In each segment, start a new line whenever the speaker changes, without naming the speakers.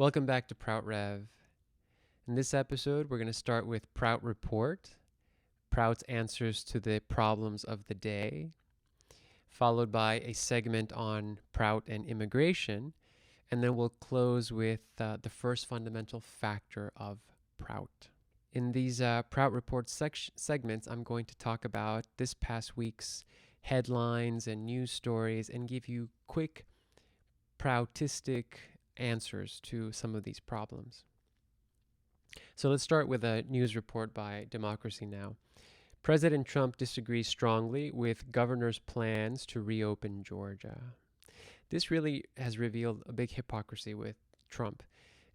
Welcome back to PROUT Rev. In this episode, we're going to start with PROUT Report, PROUT's answers to the problems of the day, followed by a segment on PROUT and immigration, and then we'll close with the first fundamental factor of PROUT. In these PROUT Report segments, I'm going to talk about this past week's headlines and news stories and give you quick PROUTistic answers to some of these problems. So let's start with a news report by Democracy Now! President Trump disagrees strongly with governor's plans to reopen Georgia. This really has revealed a big hypocrisy with Trump,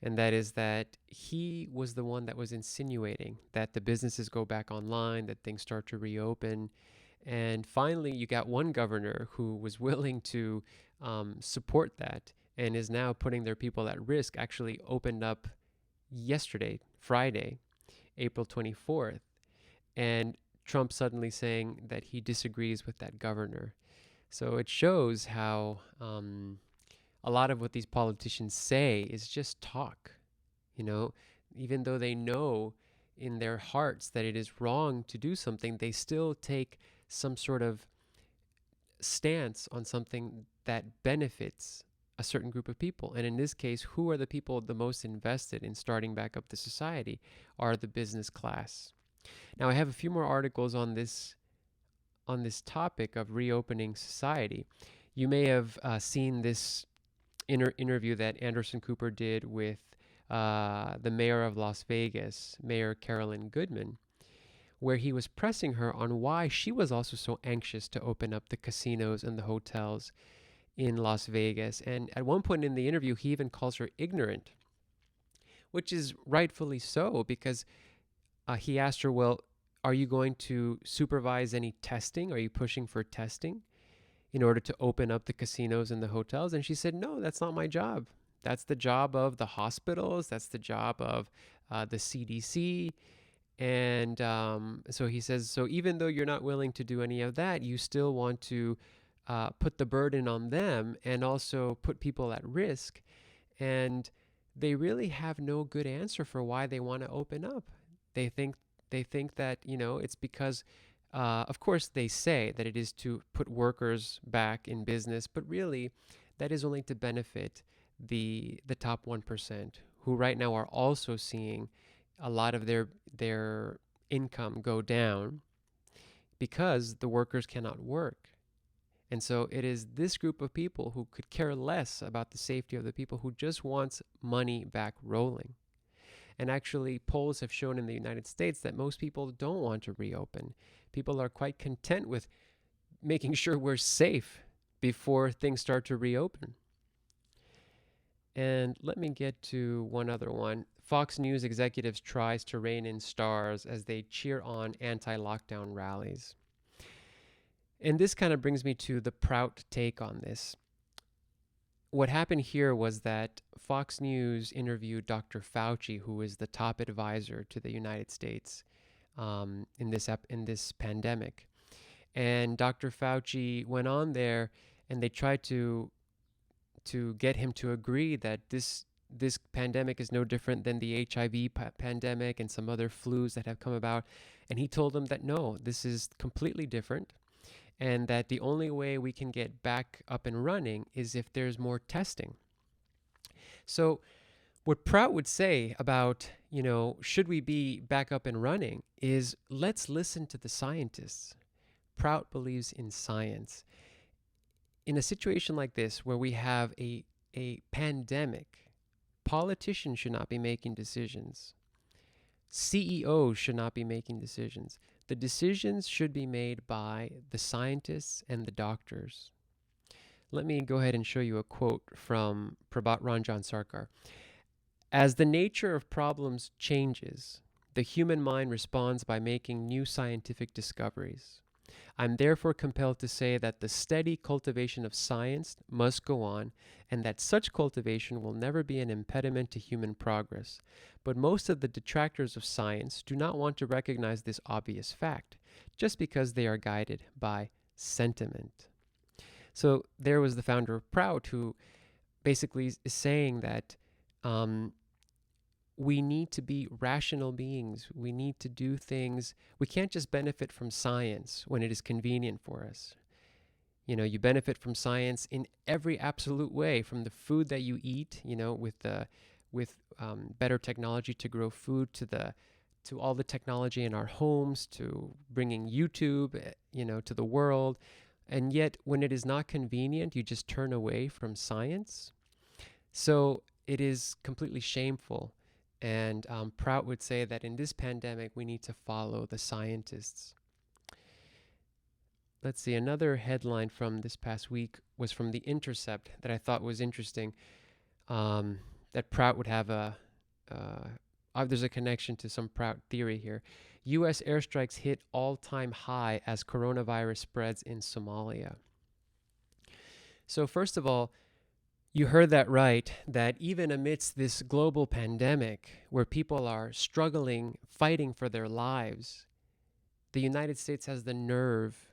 and that is that he was the one that was insinuating that the businesses go back online, that things start to reopen, and finally you got one governor who was willing to support that and is now putting their people at risk. Actually opened up yesterday, Friday, April 24th, and Trump suddenly saying that he disagrees with that governor. So it shows how a lot of what these politicians say is just talk. You know, even though they know in their hearts that it is wrong to do something, they still take some sort of stance on something that benefits a certain group of people. And in this case, who are the people the most invested in starting back up the society? Are the business class. Now, I have a few more articles on this topic of reopening society. You may have seen this interview that Anderson Cooper did with the mayor of Las Vegas, Mayor Carolyn Goodman, where he was pressing her on why she was also so anxious to open up the casinos and the hotels in Las Vegas. And at one point in the interview, he even calls her ignorant, which is rightfully so, because he asked her, well, are you going to supervise any testing? Are you pushing for testing in order to open up the casinos and the hotels? And she said, no, that's not my job. That's the job of the hospitals. That's the job of the CDC. And so he says, so even though you're not willing to do any of that, you still want to put the burden on them and also put people at risk. And they really have no good answer for why they want to open up. They think that, it's because, of course, they say that it is to put workers back in business, but really that is only to benefit the top 1%, who right now are also seeing a lot of their income go down because the workers cannot work. And so it is this group of people who could care less about the safety of the people, who just wants money back rolling. And actually, polls have shown in the United States that most people don't want to reopen. People are quite content with making sure we're safe before things start to reopen. And let me get to one other one. Fox News executives tries to rein in stars as they cheer on anti-lockdown rallies. And this kind of brings me to the PROUT take on this. What happened here was that Fox News interviewed Dr. Fauci, who is the top advisor to the United States in this pandemic. And Dr. Fauci went on there, and they tried to get him to agree that this pandemic is no different than the HIV pandemic and some other flus that have come about. And he told them that no, this is completely different, and that the only way we can get back up and running is if there's more testing. So what PROUT would say about, should we be back up and running is, let's listen to the scientists. PROUT believes in science. In a situation like this where we have a pandemic, politicians should not be making decisions. CEOs should not be making decisions. The decisions should be made by the scientists and the doctors. Let me go ahead and show you a quote from Prabhat Ranjan Sarkar. As the nature of problems changes, the human mind responds by making new scientific discoveries. I'm therefore compelled to say that the steady cultivation of science must go on, and that such cultivation will never be an impediment to human progress. But most of the detractors of science do not want to recognize this obvious fact, just because they are guided by sentiment. So there was the founder of PROUT, who basically is saying that Um, we need to be rational beings. We need to do things. We can't just benefit from science when it is convenient for us. You benefit from science in every absolute way, from the food that you eat, with better technology to grow food, to all the technology in our homes, to bringing YouTube, to the world. And yet, when it is not convenient, you just turn away from science. So it is completely shameful. And Prout would say that in this pandemic, we need to follow the scientists. Let's see, another headline from this past week was from The Intercept that I thought was interesting. That Prout would have there's a connection to some Prout theory here. U.S. airstrikes hit all-time high as coronavirus spreads in Somalia. So first of all, you heard that right, that even amidst this global pandemic where people are struggling, fighting for their lives, the United States has the nerve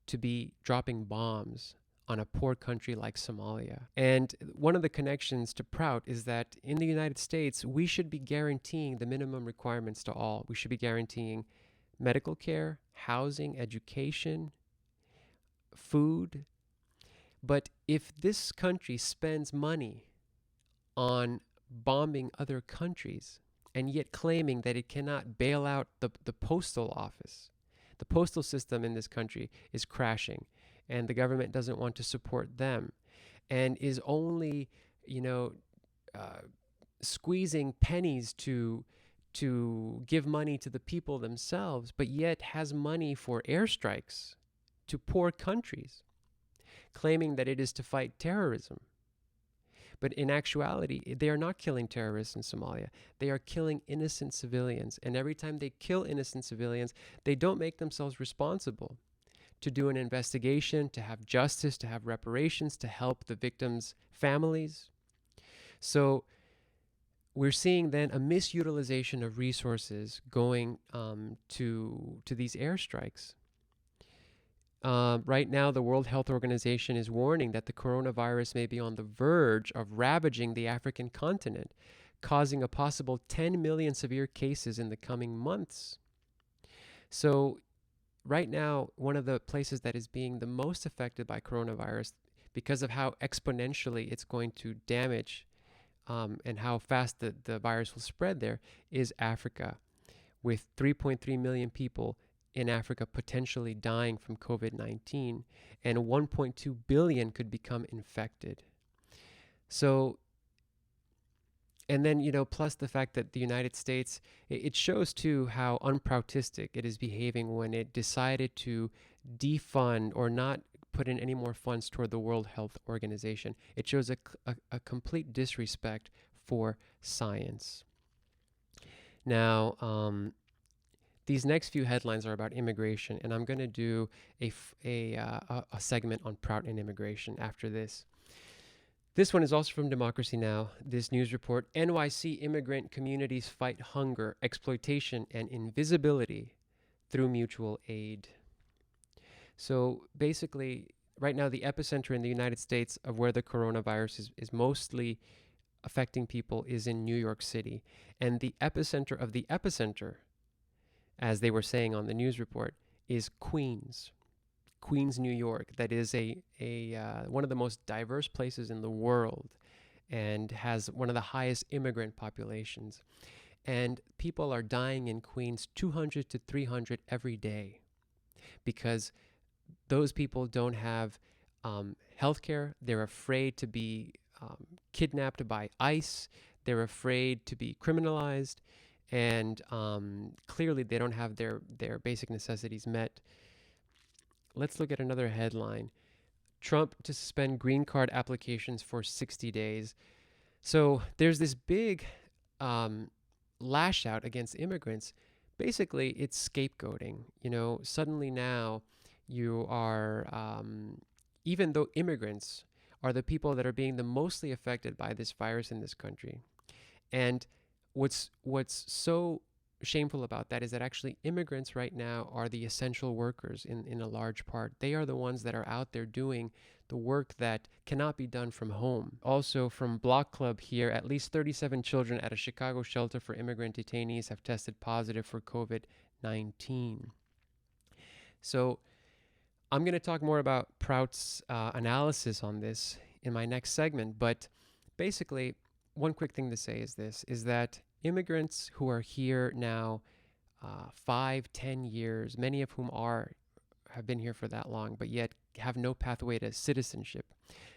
to be dropping bombs on a poor country like Somalia. And one of the connections to Prout is that in the United States, we should be guaranteeing the minimum requirements to all. We should be guaranteeing medical care, housing, education, food. But if this country spends money on bombing other countries and yet claiming that it cannot bail out the postal office, the postal system in this country is crashing, and the government doesn't want to support them, and is only, squeezing pennies to give money to the people themselves, but yet has money for airstrikes to poor countries, claiming that it is to fight terrorism. But in actuality, they are not killing terrorists in Somalia. They are killing innocent civilians. And every time they kill innocent civilians, they don't make themselves responsible to do an investigation, to have justice, to have reparations, to help the victims' families. So we're seeing then a misutilization of resources going to these airstrikes. Right now, the World Health Organization is warning that the coronavirus may be on the verge of ravaging the African continent, causing a possible 10 million severe cases in the coming months. So right now, one of the places that is being the most affected by coronavirus, because of how exponentially it's going to damage and how fast the virus will spread there, is Africa, with 3.3 million people in Africa potentially dying from COVID-19, and 1.2 billion could become infected. So, and then, plus the fact that the United States, it shows too how unproutistic it is behaving when it decided to defund or not put in any more funds toward the World Health Organization. It shows a complete disrespect for science. Now, these next few headlines are about immigration, and I'm going to do a segment on PROUT and immigration after this. This one is also from Democracy Now!, this news report: NYC immigrant communities fight hunger, exploitation, and invisibility through mutual aid. So basically, right now, the epicenter in the United States of where the coronavirus is mostly affecting people is in New York City. And the epicenter of the epicenter, as they were saying on the news report, is Queens, New York. That is one of the most diverse places in the world and has one of the highest immigrant populations. And people are dying in Queens 200 to 300 every day because those people don't have health care. They're afraid to be kidnapped by ICE. They're afraid to be criminalized. And clearly they don't have their basic necessities met. Let's look at another headline: Trump to suspend green card applications for 60 days. So there's this big lash out against immigrants. Basically, it's scapegoating. Suddenly now you are, even though immigrants are the people that are being the mostly affected by this virus in this country. And what's so shameful about that is that actually immigrants right now are the essential workers in a large part. They are the ones that are out there doing the work that cannot be done from home. Also, from Block Club here, at least 37 children at a Chicago shelter for immigrant detainees have tested positive for COVID-19. So I'm going to talk more about PROUT's analysis on this in my next segment, but basically, one quick thing to say is that immigrants who are here now 5-10 years, many of whom have been here for that long, but yet have no pathway to citizenship.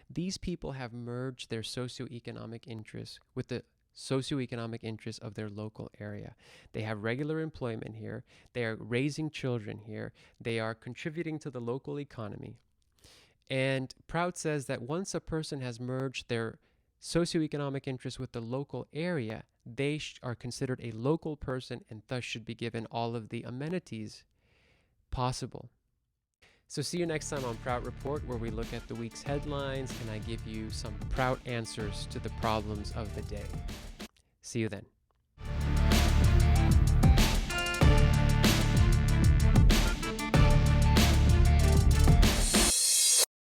These people have merged their socioeconomic interests with the socioeconomic interests of their local area. They have regular employment here. They are raising children here. They are contributing to the local economy. And PROUT says that once a person has merged their socioeconomic interests with the local area, they are considered a local person and thus should be given all of the amenities possible. So see you next time on PROUT Report, where we look at the week's headlines and I give you some PROUT answers to the problems of the day. See you then.